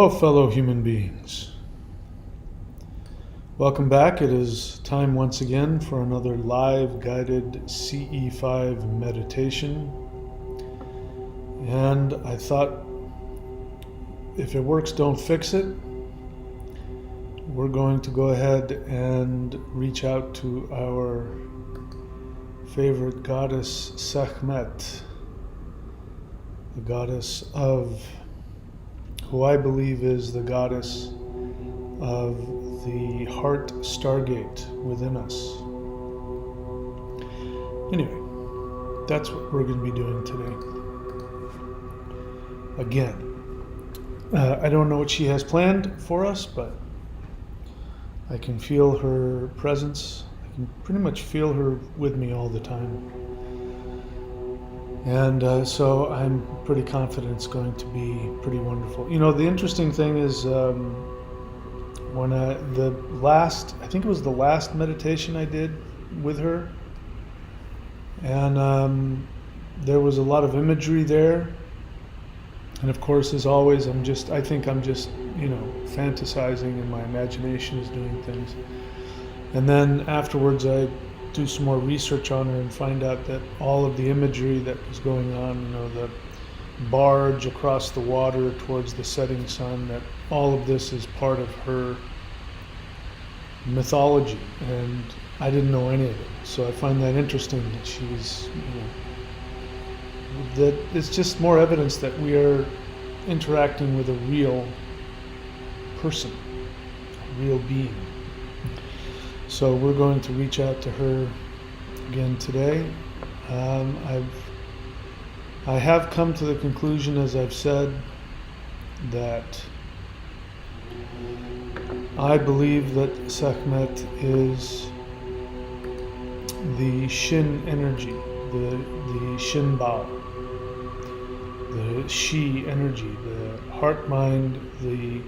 Hello, fellow human beings. Welcome back. It is time once again for another live guided CE5 meditation. And I thought, if it works, don't fix it. We're going to go ahead and reach out to our favorite goddess, Sekhmet, the goddess of, who I believe is the goddess of the heart stargate within us. Anyway, that's what we're going to be doing today. Again, I don't know what she has planned for us, but I can feel her presence. I can pretty much feel her with me all the time. And so I'm pretty confident it's going to be pretty wonderful. You know, the interesting thing is when I think it was the last meditation I did with her, and there was a lot of imagery there. And of course, as always, I think I'm just, fantasizing, and my imagination is doing things. And then afterwards, I do some more research on her and find out that all of the imagery that was going on, the barge across the water towards the setting sun, that all of this is part of her mythology, and I didn't know any of it. So I find that interesting that she's, that it's just more evidence that we are interacting with a real person, a real being. So we're going to reach out to her again today. I have come to the conclusion, as I've said, that I believe that Sekhmet is the Shin energy, the Shin Bao, the Shi energy, the heart mind, the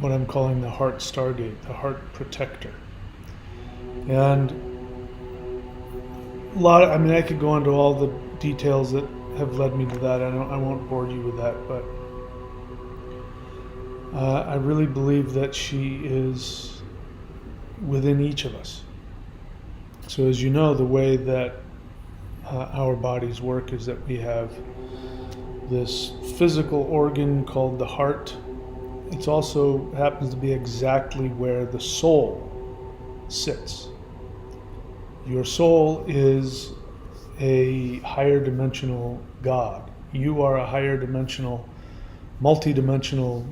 what I'm calling the heart stargate, the heart protector. And I could go into all the details that have led me to that. I won't bore you with that, but I really believe that she is within each of us. So as you know, the way that our bodies work is that we have this physical organ called the heart. It also happens to be exactly where the soul sits. Your soul is a higher dimensional God. You are a higher dimensional, multi-dimensional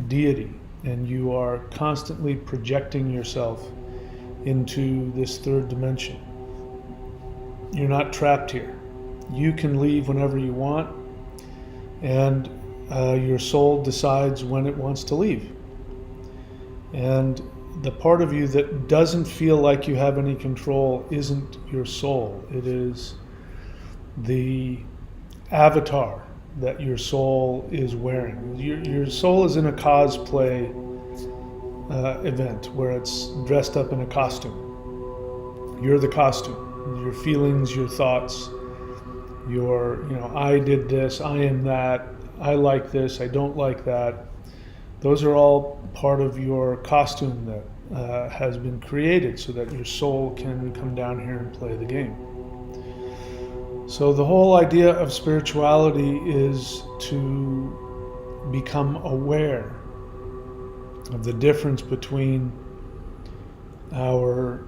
deity, and you are constantly projecting yourself into this third dimension. You're not trapped here. You can leave whenever you want, and your soul decides when it wants to leave. And the part of you that doesn't feel like you have any control isn't your soul. It is the avatar that your soul is wearing. Your soul is in a cosplay event where it's dressed up in a costume. You're the costume. Your feelings, your thoughts, I did this, I am that, I like this, I don't like that. Those are all part of your costume that has been created so that your soul can come down here and play the game. So the whole idea of spirituality is to become aware of the difference between our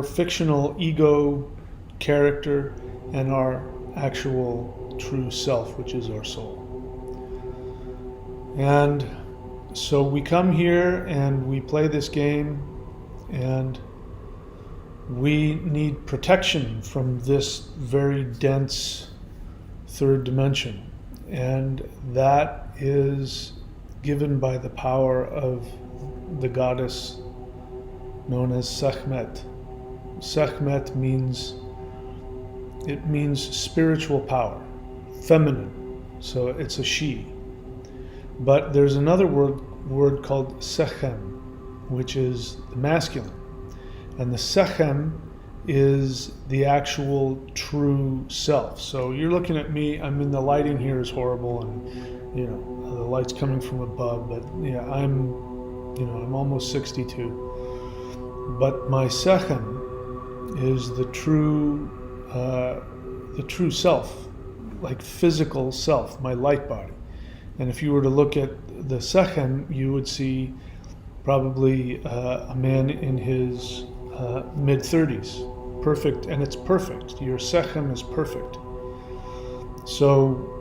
fictional ego character and our actual true self, which is our soul. And so we come here and we play this game, and we need protection from this very dense third dimension. And that is given by the power of the goddess known as Sekhmet. Sekhmet means spiritual power, feminine, so it's a she. But there's another word called Sechem, which is the masculine. And the Sechem is the actual true self. So you're looking at me. I mean, the lighting here is horrible, and the light's coming from above. But yeah, I'm almost 62. But my Sekhmet is the true self, like physical self, my light body. And if you were to look at the Sekhmet, you would see probably a man in his mid-30s. Perfect, and it's perfect. Your Sekhmet is perfect. So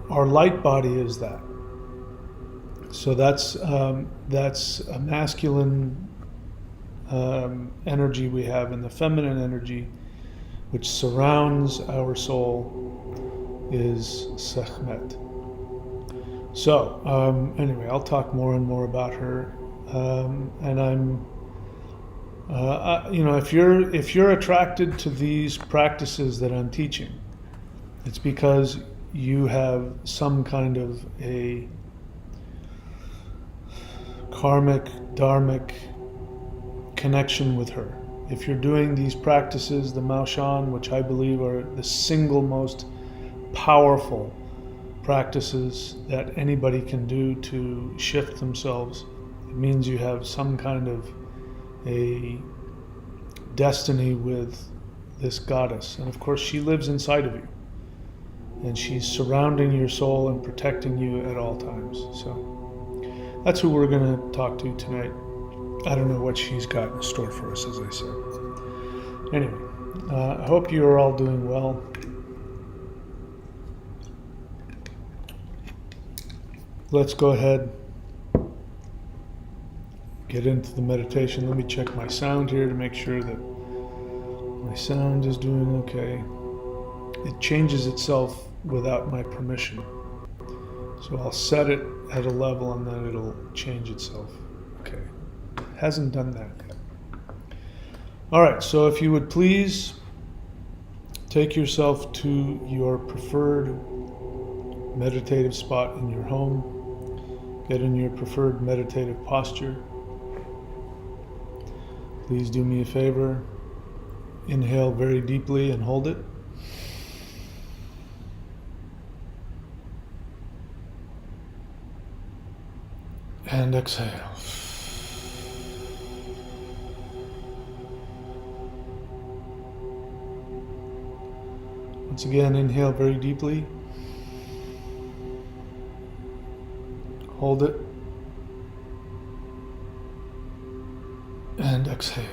our light body is that. So that's a masculine energy we have, and the feminine energy, which surrounds our soul, is Sekhmet. So anyway, I'll talk more and more about her, and I'm, if you're attracted to these practices that I'm teaching, it's because you have some kind of a karmic, dharmic connection with her. If you're doing these practices, the Maoshan, which I believe are the single most powerful practices that anybody can do to shift themselves, it means you have some kind of a destiny with this goddess. And of course, she lives inside of you, and she's surrounding your soul and protecting you at all times. So that's who we're going to talk to tonight. I don't know what she's got in store for us, as I said. Anyway, I hope you are all doing well. Let's go ahead, get into the meditation. Let me check my sound here to make sure that my sound is doing okay. It changes itself without my permission. So I'll set it at a level and then it'll change itself. Okay. Hasn't done that yet. All right, so if you would please take yourself to your preferred meditative spot in your home. Get in your preferred meditative posture. Please do me a favor. Inhale very deeply and hold it. And exhale. Once again, inhale very deeply. Hold it. And exhale.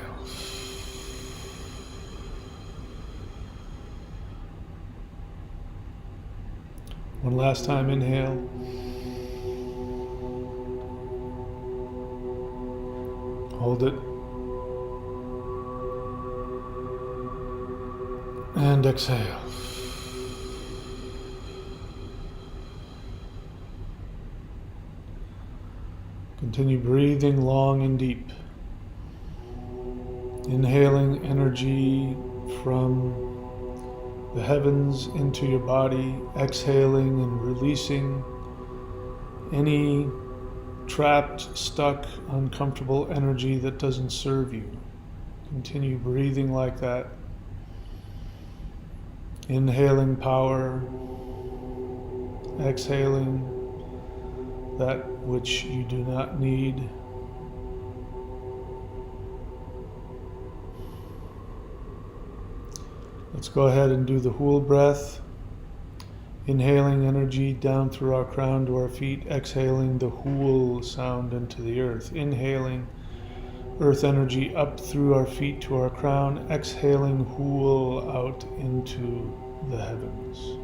One last time, inhale. Hold it. And exhale. Continue breathing long and deep. Inhaling energy from the heavens into your body, exhaling and releasing any trapped, stuck, uncomfortable energy that doesn't serve you. Continue breathing like that. Inhaling power, exhaling that which you do not need. Let's go ahead and do the whole breath. Inhaling energy down through our crown to our feet, exhaling the whole sound into the earth. Inhaling earth energy up through our feet to our crown, exhaling whole out into the heavens.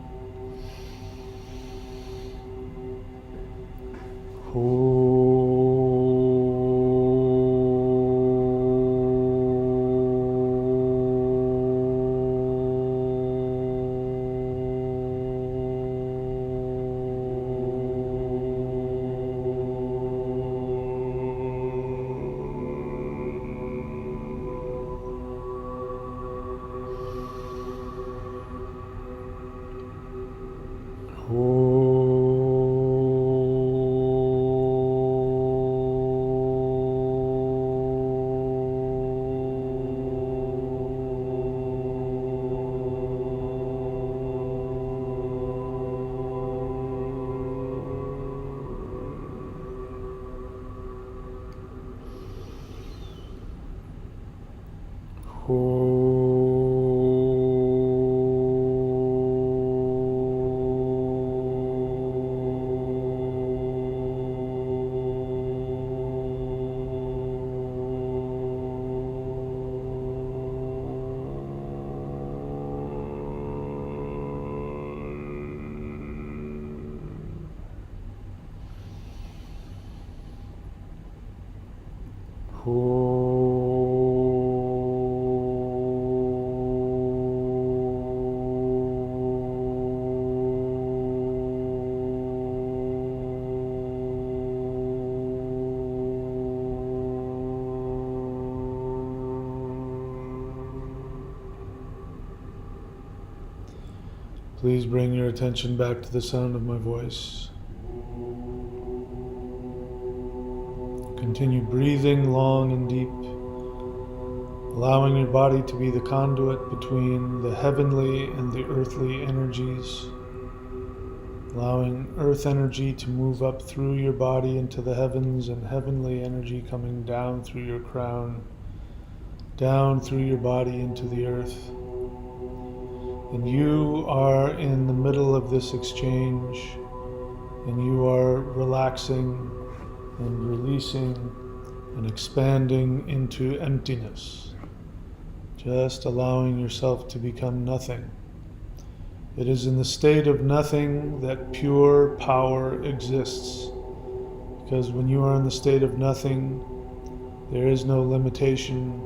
Please bring your attention back to the sound of my voice. Continue breathing long and deep, allowing your body to be the conduit between the heavenly and the earthly energies, allowing earth energy to move up through your body into the heavens and heavenly energy coming down through your crown, down through your body into the earth. And you are in the middle of this exchange, and you are relaxing and releasing and expanding into emptiness, just allowing yourself to become nothing. It is in the state of nothing that pure power exists, because when you are in the state of nothing, there is no limitation,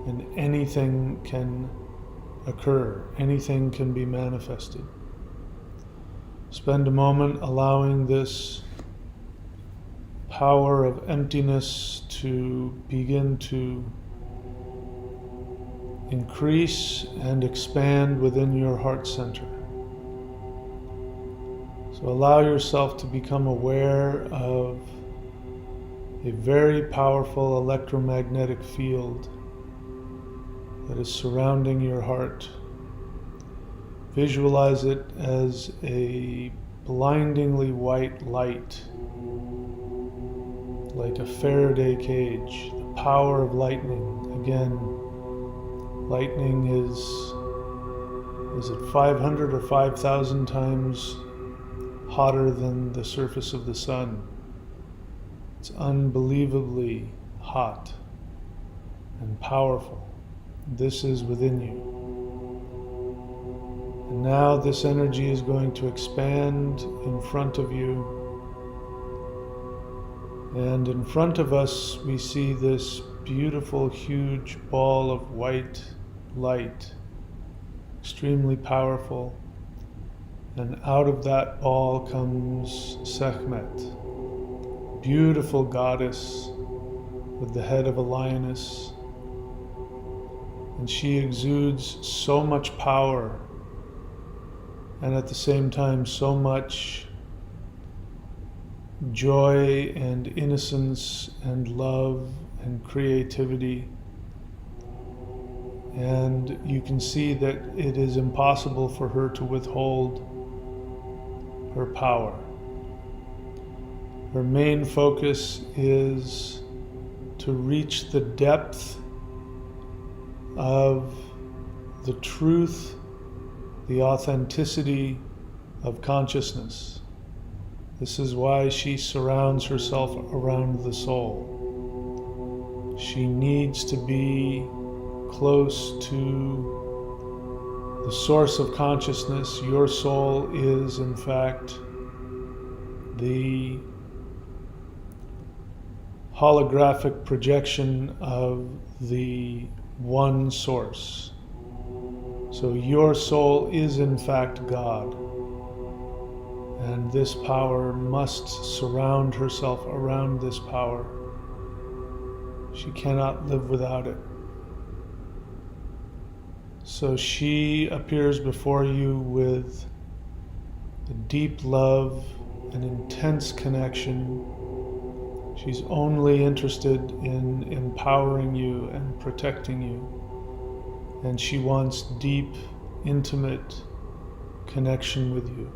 and anything can occur, anything can be manifested. Spend a moment allowing this power of emptiness to begin to increase and expand within your heart center. So allow yourself to become aware of a very powerful electromagnetic field that is surrounding your heart. Visualize it as a blindingly white light, like a Faraday cage. The power of lightning. Again, lightning is it 500 or 5,000 times hotter than the surface of the sun. It's unbelievably hot and powerful. This is within you. And now this energy is going to expand in front of you. And in front of us, we see this beautiful, huge ball of white light, extremely powerful. And out of that ball comes Sekhmet, beautiful goddess with the head of a lioness. And she exudes so much power, and at the same time so much joy and innocence and love and creativity. And you can see that it is impossible for her to withhold her power. Her main focus is to reach the depth of the truth, the authenticity of consciousness. This is why she surrounds herself around the soul. She needs to be close to the source of consciousness. Your soul is, in fact, the holographic projection of the one source. So your soul is in fact God, and this power must surround herself around this power. She cannot live without it. So she appears before you with a deep love, an intense connection. She's only interested in empowering you and protecting you. And she wants deep, intimate connection with you.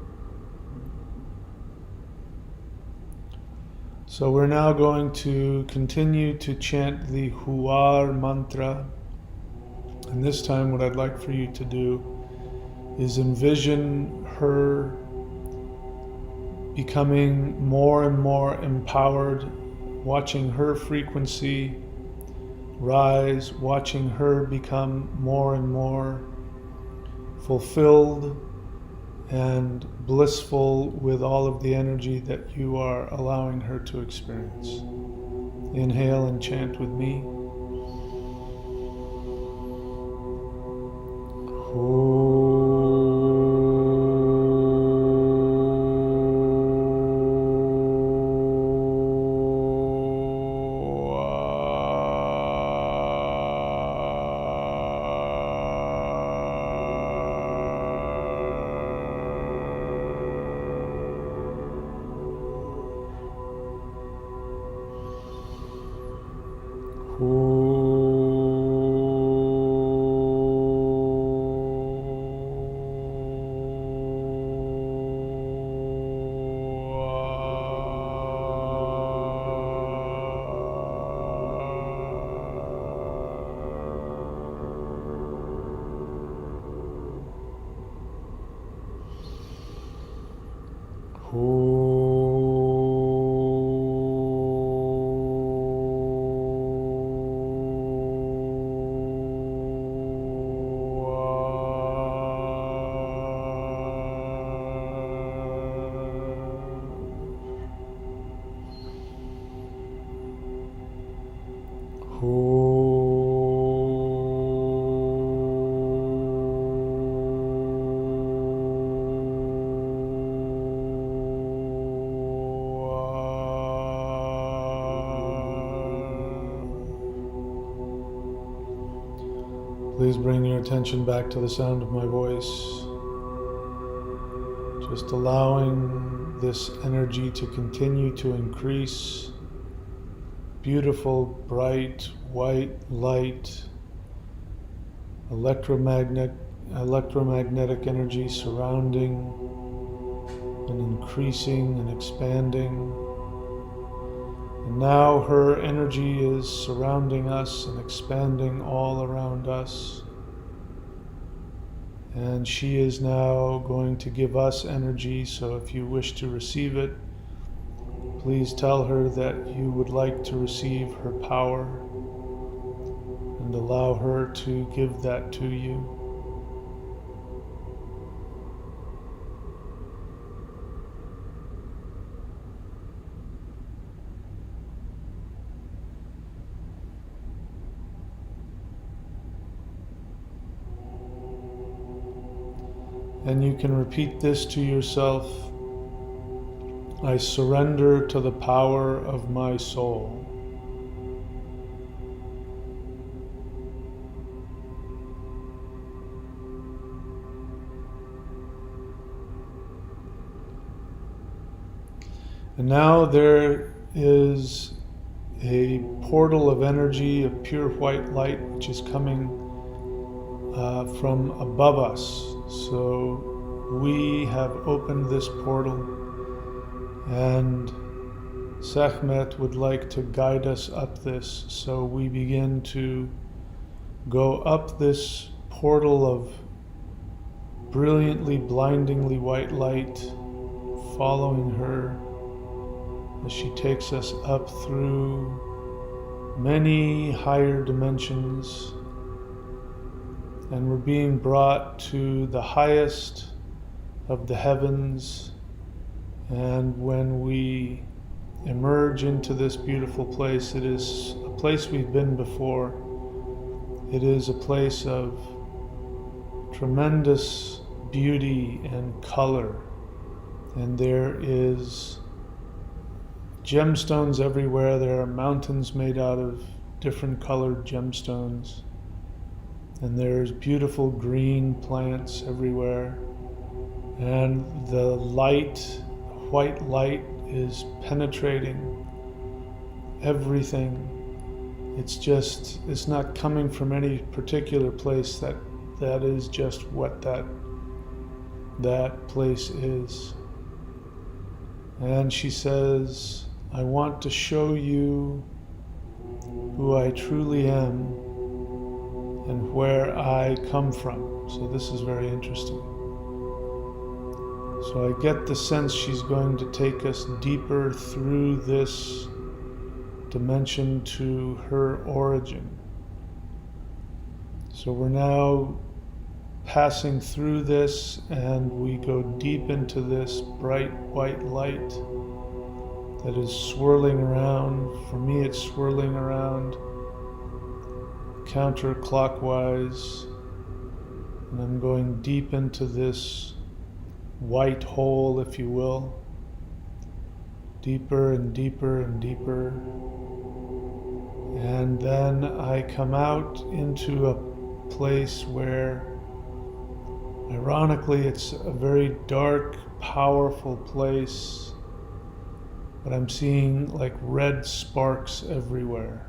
So we're now going to continue to chant the Huar mantra. And this time what I'd like for you to do is envision her becoming more and more empowered, watching her frequency rise, watching her become more and more fulfilled and blissful with all of the energy that you are allowing her to experience. Inhale and chant with me. Please bring your attention back to the sound of my voice. Just allowing this energy to continue to increase. Beautiful, bright, white light, electromagnetic energy surrounding and increasing and expanding. And now her energy is surrounding us and expanding all around us. And she is now going to give us energy, so if you wish to receive it, please tell her that you would like to receive her power and allow her to give that to you. And you can repeat this to yourself. I surrender to the power of my soul. And now there is a portal of energy, of pure white light, which is coming from above us. So we have opened this portal, and Sekhmet would like to guide us up this. So we begin to go up this portal of brilliantly, blindingly white light, following her as she takes us up through many higher dimensions. And we're being brought to the highest of the heavens. And when we emerge into this beautiful place, it is a place we've been before. It is a place of tremendous beauty and color. And there is gemstones everywhere. There are mountains made out of different colored gemstones. And there's beautiful green plants everywhere. And the light, white light, is penetrating everything. It's not coming from any particular place. That is just what that place is. And she says, I want to show you who I truly am and where I come from. So this is very interesting. So I get the sense she's going to take us deeper through this dimension to her origin. So we're now passing through this, and we go deep into this bright white light. that is swirling around. For me, it's swirling around counterclockwise, and I'm going deep into this white hole, if you will, deeper and deeper and deeper. And then I come out into a place where, ironically, it's a very dark, powerful place, but I'm seeing like red sparks everywhere.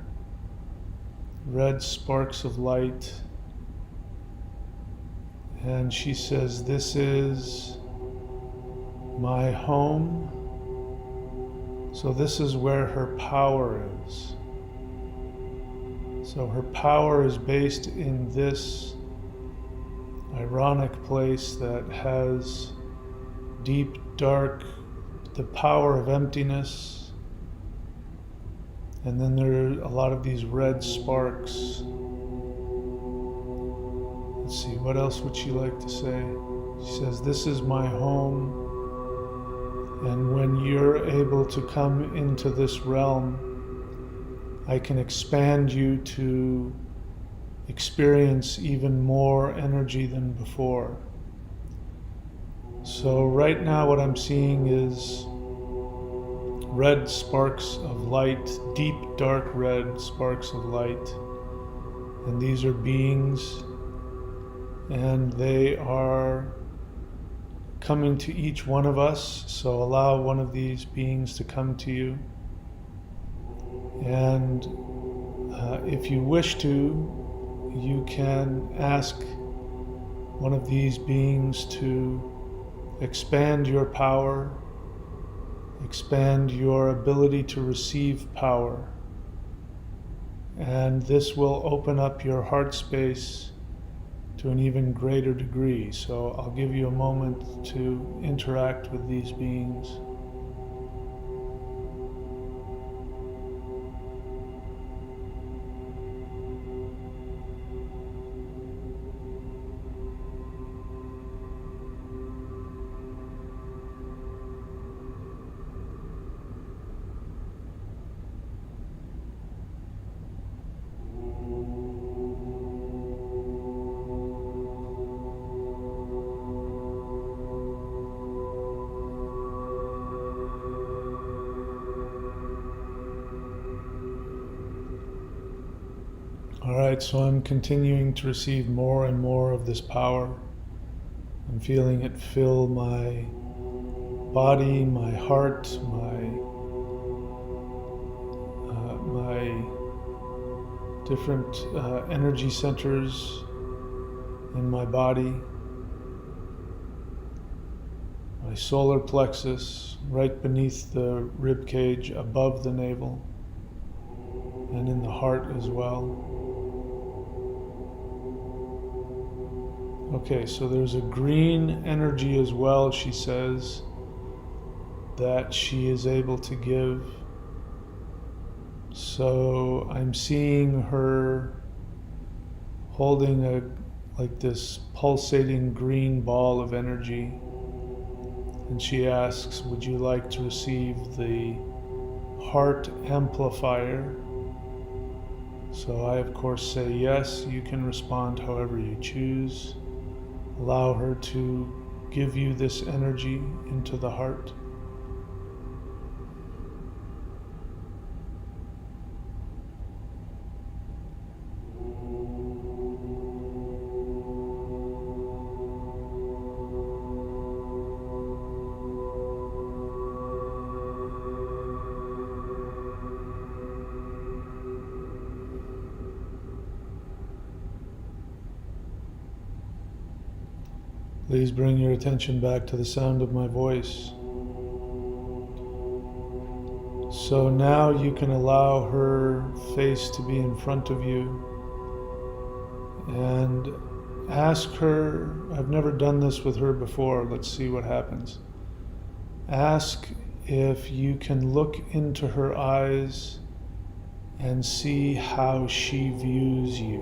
Red sparks of light. And she says, "This is my home." So this is where her power is. So her power is based in this ironic place that has deep, dark, the power of emptiness. And then there are a lot of these red sparks. Let's see, what else would she like to say? She says, "This is my home. And when you're able to come into this realm, I can expand you to experience even more energy than before." So right now what I'm seeing is red sparks of light, deep dark red sparks of light. And these are beings, and they are coming to each one of us. So allow one of these beings to come to you. And if you wish to, you can ask one of these beings to expand your power, expand your ability to receive power. And this will open up your heart space to an even greater degree. So I'll give you a moment to interact with these beings. All right, so I'm continuing to receive more and more of this power. I'm feeling it fill my body, my heart, my different energy centers in my body, my solar plexus, right beneath the rib cage, above the navel, and in the heart as well. Okay, so there's a green energy as well, she says, that she is able to give. So I'm seeing her holding like this pulsating green ball of energy. And she asks, "Would you like to receive the heart amplifier?" So I of course say yes. You can respond however you choose. Allow her to give you this energy into the heart. Please bring your attention back to the sound of my voice. So now you can allow her face to be in front of you and ask her, I've never done this with her before, let's see what happens. Ask if you can look into her eyes and see how she views you.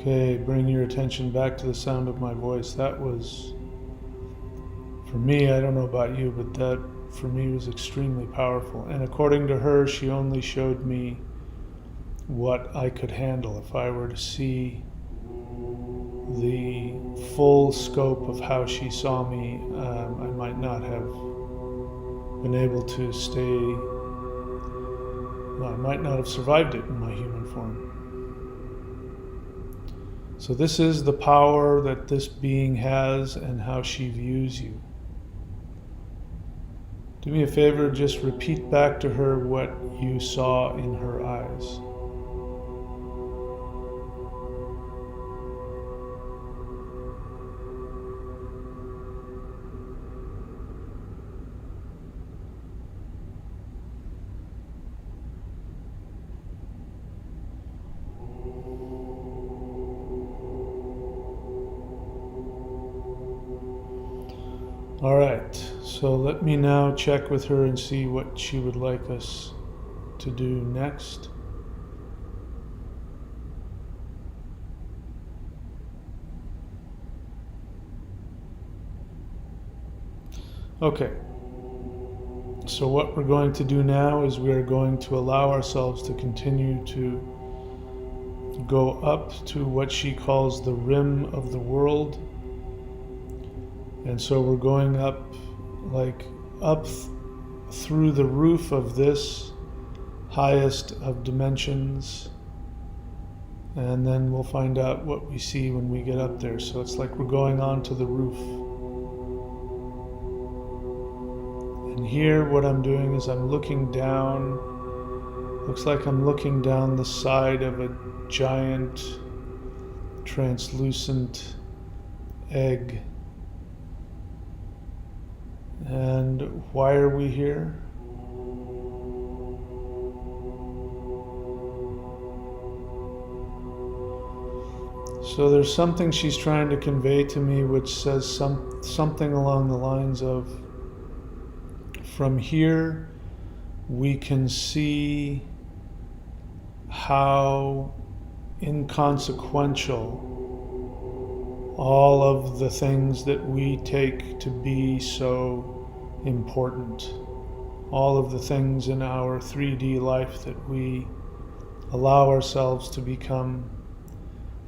Okay, bring your attention back to the sound of my voice. That was, for me, I don't know about you, but that for me was extremely powerful. And according to her, she only showed me what I could handle. If I were to see the full scope of how she saw me, I might not have been able to stay, well, I might not have survived it in my human form. So this is the power that this being has and how she views you. Do me a favor, just repeat back to her what you saw in her eyes. All right, so let me now check with her and see what she would like us to do next. Okay, so what we're going to do now is we are going to allow ourselves to continue to go up to what she calls the rim of the world. And so we're going up, through the roof of this highest of dimensions, and then we'll find out what we see when we get up there. So it's like we're going onto the roof. And here what I'm doing is I'm looking down, looks like I'm looking down the side of a giant translucent egg. And why are we here? So there's something she's trying to convey to me which says something along the lines of, from here we can see how inconsequential all of the things that we take to be so important, all of the things in our 3D life that we allow ourselves to become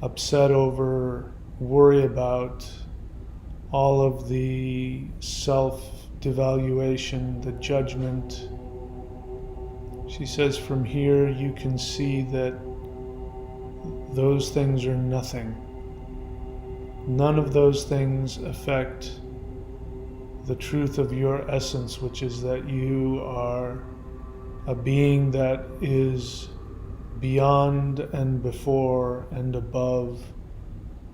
upset over, worry about, all of the self-devaluation, the judgment. She says from here you can see that those things are nothing. None of those things affect the truth of your essence, which is that you are a being that is beyond and before and above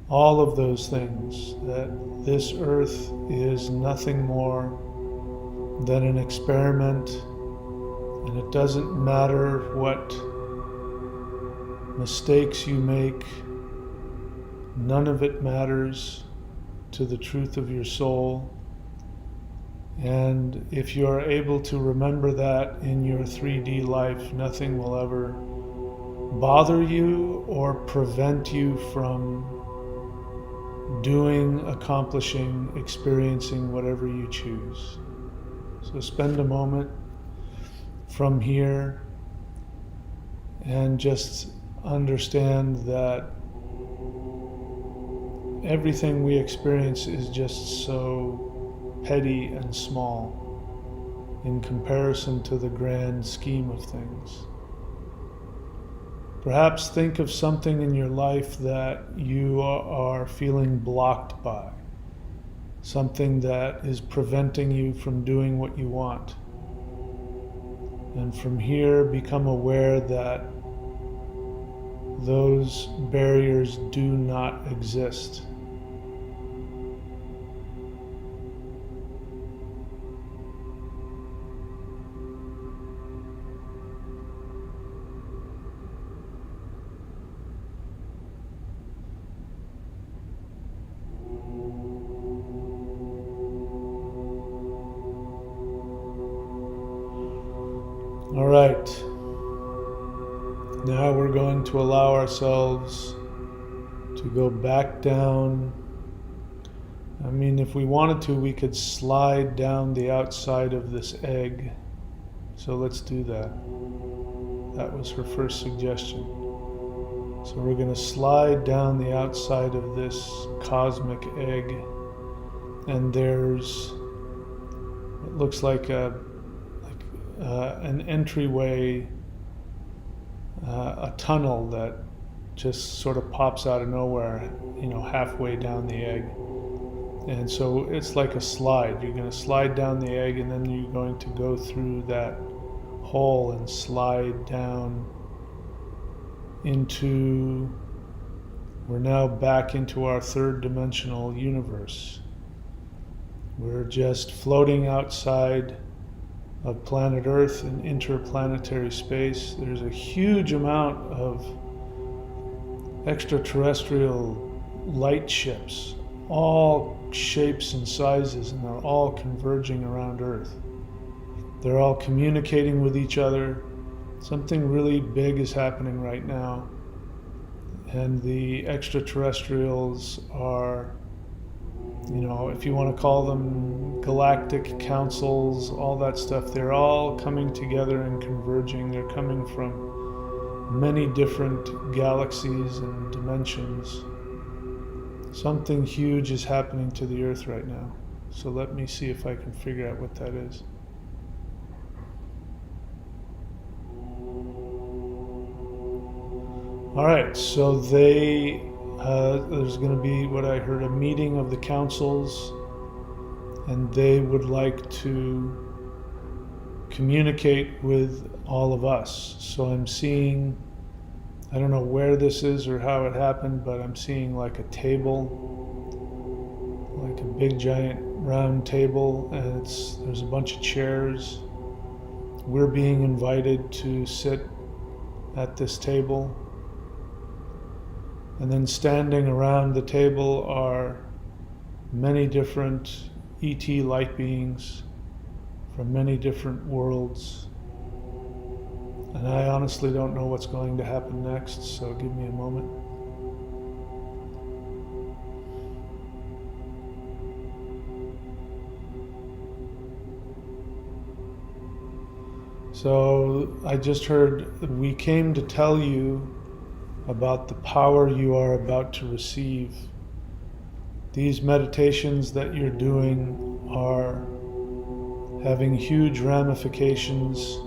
all of those things, that this earth is nothing more than an experiment, and it doesn't matter what mistakes you make. None of it matters to the truth of your soul. And if you are able to remember that in your 3D life, nothing will ever bother you or prevent you from doing, accomplishing, experiencing whatever you choose. So spend a moment from here and just understand that everything we experience is just so petty and small in comparison to the grand scheme of things. Perhaps think of something in your life that you are feeling blocked by, something that is preventing you from doing what you want. And from here, become aware that those barriers do not exist. All right. Now we're going to allow ourselves to go back down. I mean, if we wanted to, we could slide down the outside of this egg. So let's do that. That was her first suggestion. So we're going to slide down the outside of this cosmic egg, and there's, it looks like an entryway, a tunnel that just sort of pops out of nowhere, halfway down the egg. And so it's like a slide. You're going to slide down the egg, and then you're going to go through that hole and slide down into, we're now back into our third dimensional universe. We're just floating outside of planet Earth in interplanetary space. There's a huge amount of extraterrestrial light ships, all shapes and sizes, and they're all converging around Earth. They're all communicating with each other. Something really big is happening right now. And the extraterrestrials are, if you want to call them galactic councils, all that stuff, they're all coming together and converging. They're coming from many different galaxies and dimensions. Something huge is happening to the Earth right now. So let me see if I can figure out what that is. All right, so there's going to be, what I heard, a meeting of the councils, and they would like to communicate with all of us. So I'm seeing, I don't know where this is or how it happened, but I'm seeing like a table, like a big giant round table, and there's a bunch of chairs. We're being invited to sit at this table. And then standing around the table are many different ET light beings from many different worlds. And I honestly don't know what's going to happen next, so give me a moment. So I just heard, we came to tell you about the power you are about to receive. These meditations that you're doing are having huge ramifications,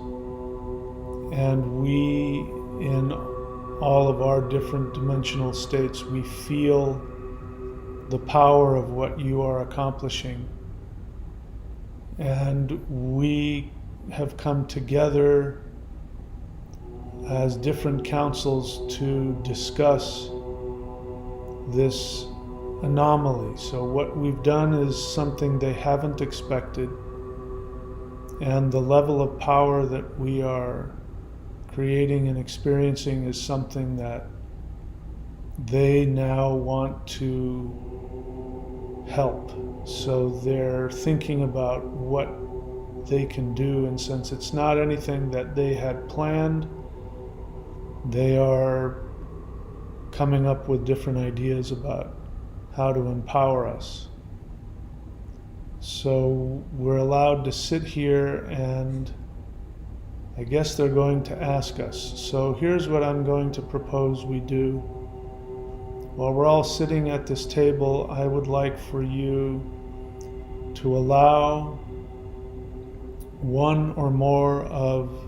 and we, in all of our different dimensional states, we feel the power of what you are accomplishing. And we have come together as different councils to discuss this anomaly. So what we've done is something they haven't expected, and the level of power that we are creating and experiencing is something that they now want to help. So they're thinking about what they can do, and since it's not anything that they had planned, they are coming up with different ideas about how to empower us. So we're allowed to sit here, and I guess they're going to ask us. So here's what I'm going to propose we do. While we're all sitting at this table, I would like for you to allow one or more of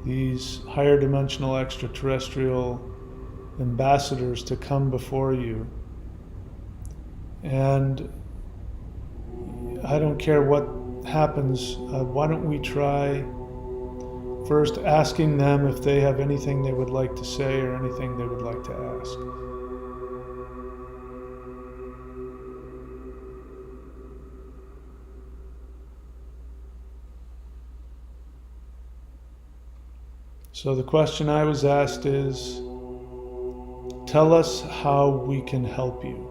these higher dimensional extraterrestrial ambassadors to come before you. And I don't care what happens, why don't we try first asking them if they have anything they would like to say or anything they would like to ask. So the question I was asked is, tell us how we can help you.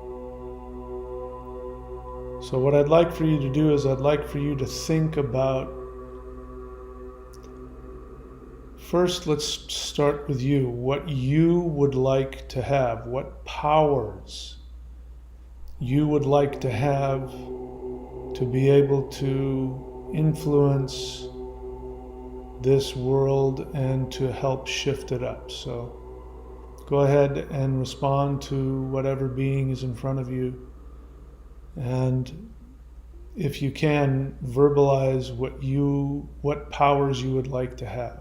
So what I'd like for you to do is I'd like for you to think about first let's start with you. What you would like to have, what powers you would like to have to be able to influence this world and to help shift it up. So go ahead and respond to whatever being is in front of you. And if you can, verbalize what powers you would like to have.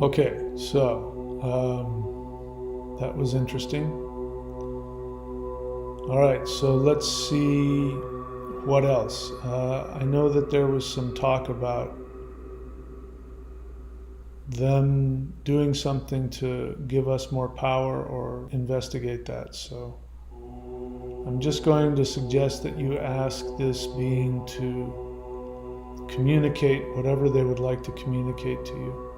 Okay, so that was interesting. All right, so let's see what else. I know that there was some talk about them doing something to give us more power or investigate that. So I'm just going to suggest that you ask this being to communicate whatever they would like to communicate to you.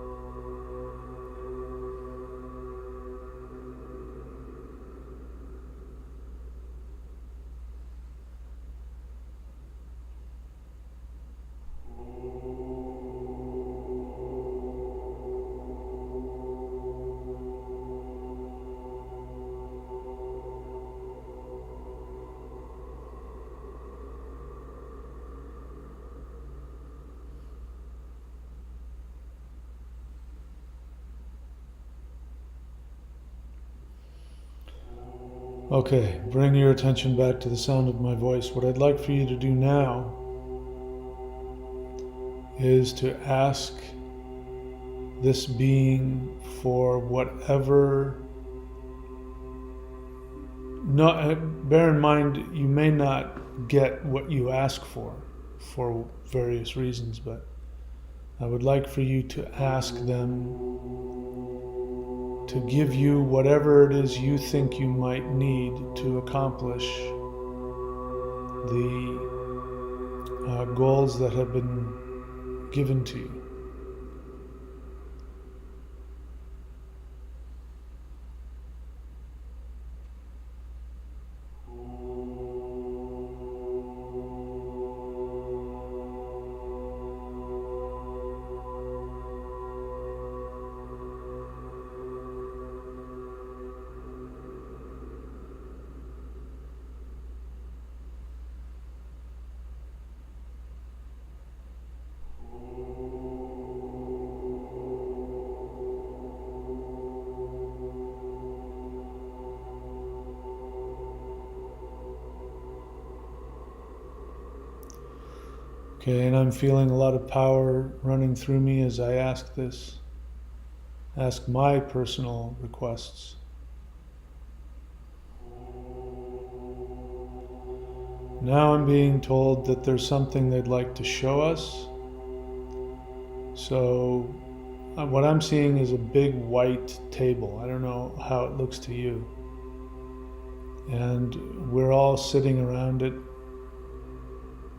Okay, bring your attention back to the sound of my voice. What I'd like for you to do now is to ask this being for whatever. No, bear in mind, you may not get what you ask for various reasons, but I would like for you to ask them to give you whatever it is you think you might need to accomplish the goals that have been given to you. Okay, and I'm feeling a lot of power running through me as I ask this. Ask my personal requests. Now I'm being told that there's something they'd like to show us. So what I'm seeing is a big white table. I don't know how it looks to you. And we're all sitting around it.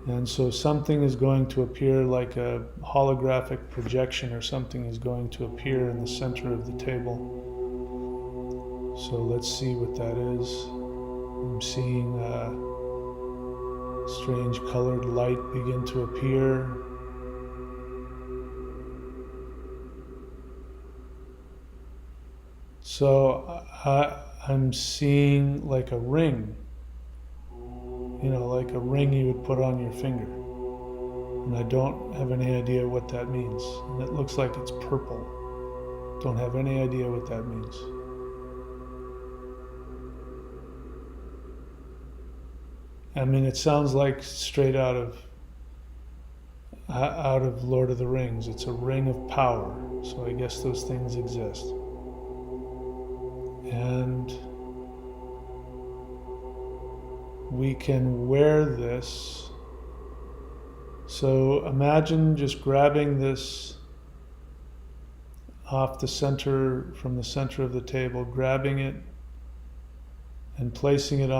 And so something is going to appear like a holographic projection, or something is going to appear in the center of the table. So let's see what that is. I'm seeing strange colored light begin to appear. So I'm seeing like a ring. You know, like a ring you would put on your finger. And I don't have any idea what that means. And it looks like it's purple. Don't have any idea what that means. I mean, it sounds like straight out of Lord of the Rings. It's a ring of power. So I guess those things exist. And we can wear this. So imagine just grabbing this off the center, from the center of the table, grabbing it and I'm placing it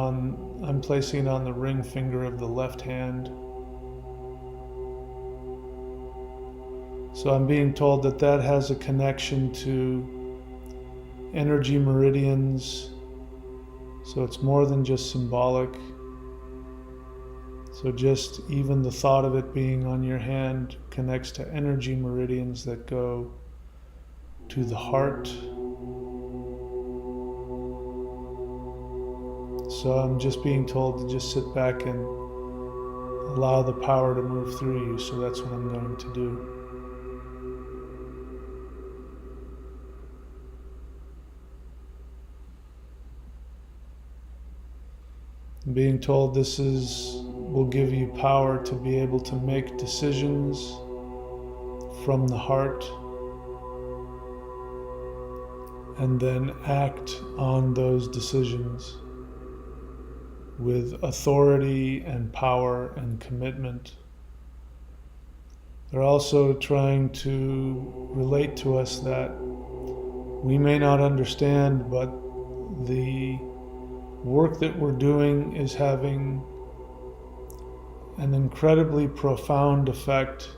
on the ring finger of the left hand. So I'm being told that that has a connection to energy meridians. So it's more than just symbolic. So just even the thought of it being on your hand connects to energy meridians that go to the heart. So I'm just being told to just sit back and allow the power to move through you. So that's what I'm going to do. I'm being told this will give you power to be able to make decisions from the heart and then act on those decisions with authority and power and commitment. They're also trying to relate to us that we may not understand, but the work that we're doing is having an incredibly profound effect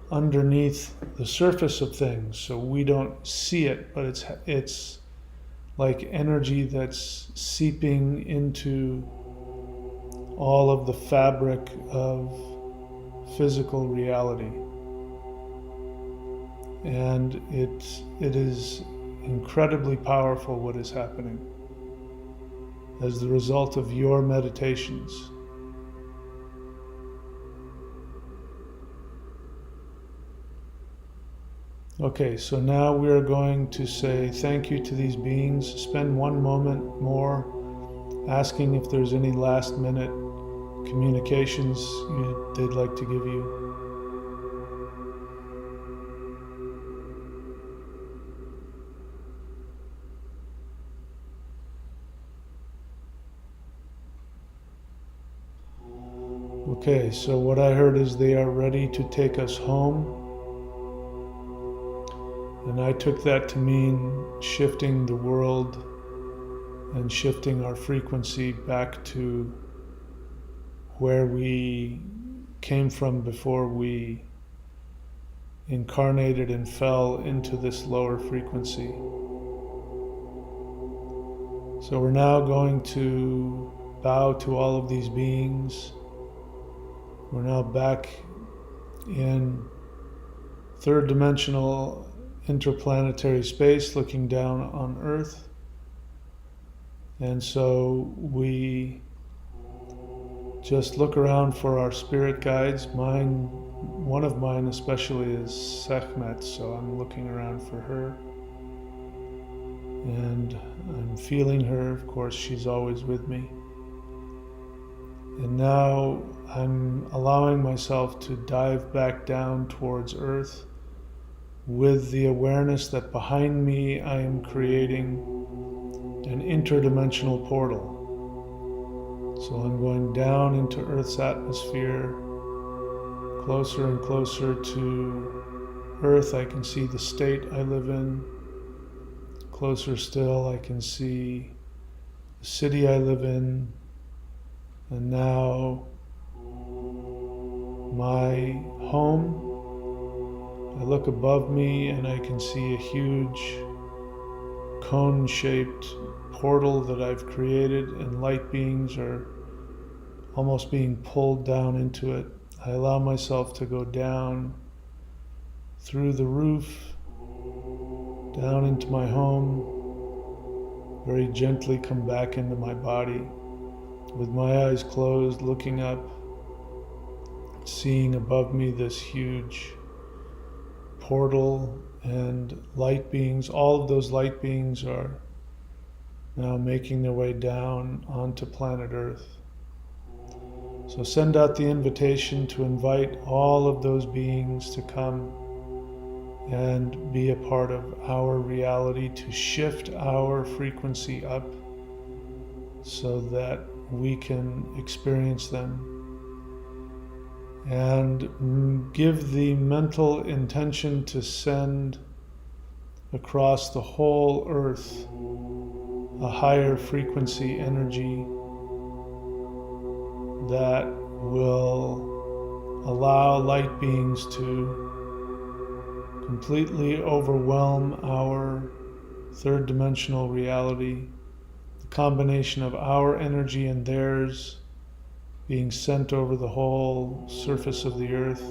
underneath the surface of things. So we don't see it, but it's like energy that's seeping into all of the fabric of physical reality. And it is incredibly powerful what is happening as the result of your meditations. Okay, so now we are going to say thank you to these beings. Spend one moment more asking if there's any last minute communications they'd like to give you. Okay, so what I heard is they are ready to take us home. And I took that to mean shifting the world and shifting our frequency back to where we came from before we incarnated and fell into this lower frequency. So we're now going to bow to all of these beings. We're now back in third dimensional interplanetary space looking down on Earth. And so we just look around for our spirit guides. One of mine especially is Sekhmet, so I'm looking around for her. And I'm feeling her, of course, she's always with me. And now I'm allowing myself to dive back down towards Earth with the awareness that behind me I am creating an interdimensional portal. So I'm going down into Earth's atmosphere, closer and closer to Earth. I can see the state I live in. Closer still, I can see the city I live in. And now my home. I look above me and I can see a huge cone-shaped portal that I've created, and light beings are almost being pulled down into it. I allow myself to go down through the roof, down into my home, very gently come back into my body, with my eyes closed, looking up, seeing above me this huge portal and light beings. All of those light beings are now making their way down onto planet Earth. So send out the invitation to invite all of those beings to come and be a part of our reality, to shift our frequency up so that we can experience them. And give the mental intention to send across the whole Earth a higher frequency energy that will allow light beings to completely overwhelm our third dimensional reality, the combination of our energy and theirs being sent over the whole surface of the earth.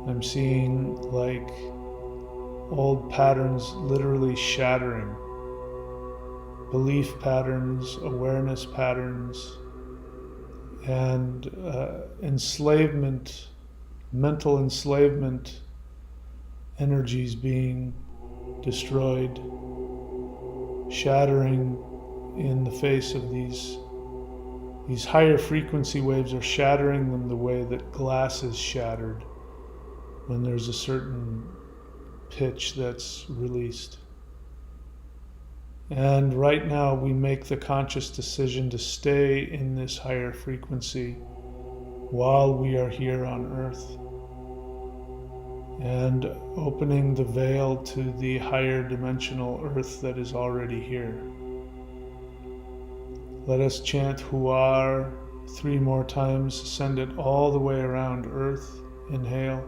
I'm seeing like old patterns literally shattering, belief patterns, awareness patterns, and enslavement, mental enslavement energies being destroyed, shattering in the face of these higher frequency waves are shattering them the way that glass is shattered when there's a certain pitch that's released. And right now we make the conscious decision to stay in this higher frequency while we are here on earth, and opening the veil to the higher dimensional earth that is already here. Let us chant Huar 3 more times, send it all the way around earth. Inhale.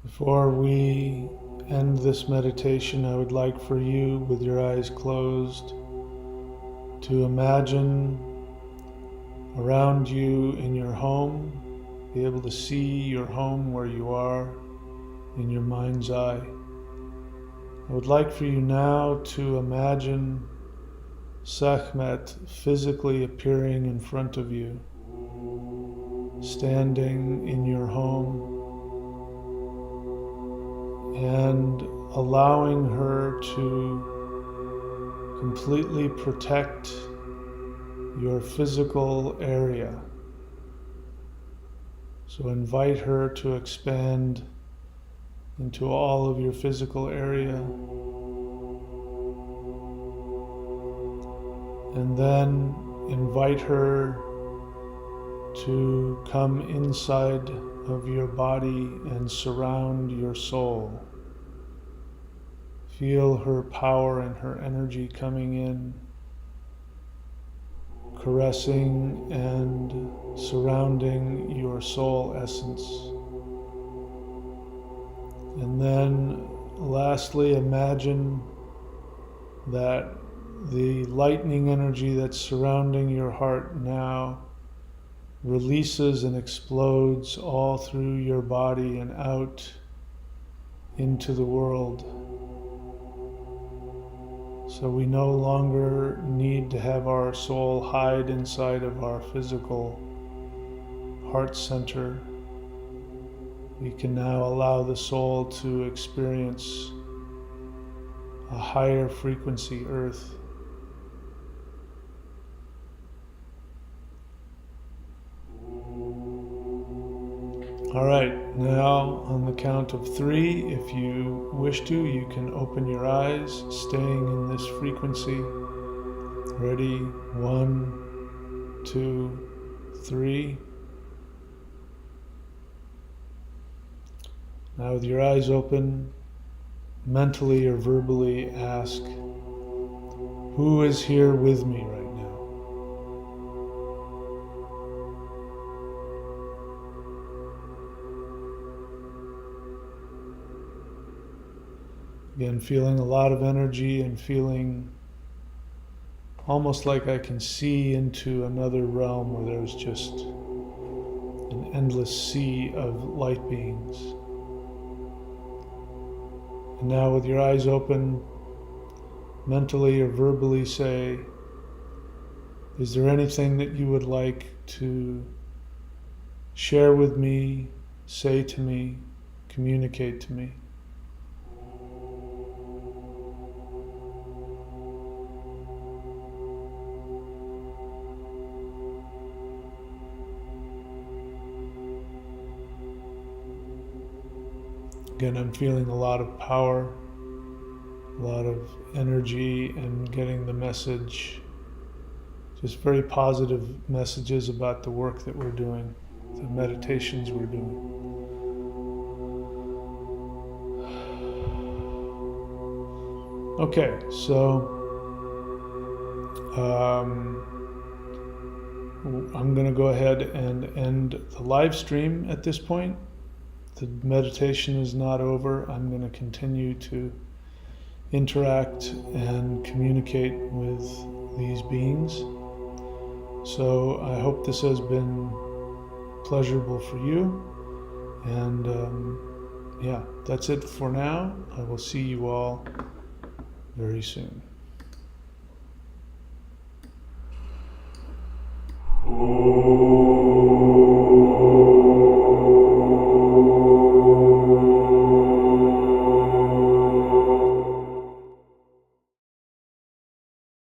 Before we end this meditation, I would like for you, with your eyes closed, to imagine around you in your home, be able to see your home where you are in your mind's eye. I would like for you now to imagine Sekhmet physically appearing in front of you, standing in your home, and allowing her to completely protect your physical area. So invite her to expand into all of your physical area. And then invite her to come inside of your body and surround your soul. Feel her power and her energy coming in, caressing and surrounding your soul essence. And then lastly, imagine that the lightning energy that's surrounding your heart now releases and explodes all through your body and out into the world. So we no longer need to have our soul hide inside of our physical heart center. We can now allow the soul to experience a higher frequency earth. All right, now on the count of 3, if you wish to, you can open your eyes, staying in this frequency. Ready? 1, 2, 3. Now with your eyes open, mentally or verbally ask, who is here with me right now? Again, feeling a lot of energy and feeling almost like I can see into another realm where there's just an endless sea of light beings. And now with your eyes open, mentally or verbally say, is there anything that you would like to share with me, say to me, communicate to me? Again, I'm feeling a lot of power, a lot of energy, and getting the message, just very positive messages about the work that we're doing, the meditations we're doing. Okay, so I'm going to go ahead and end the live stream at this point. The meditation is not over. I'm going to continue to interact and communicate with these beings. So I hope this has been pleasurable for you. And yeah, that's it for now. I will see you all very soon.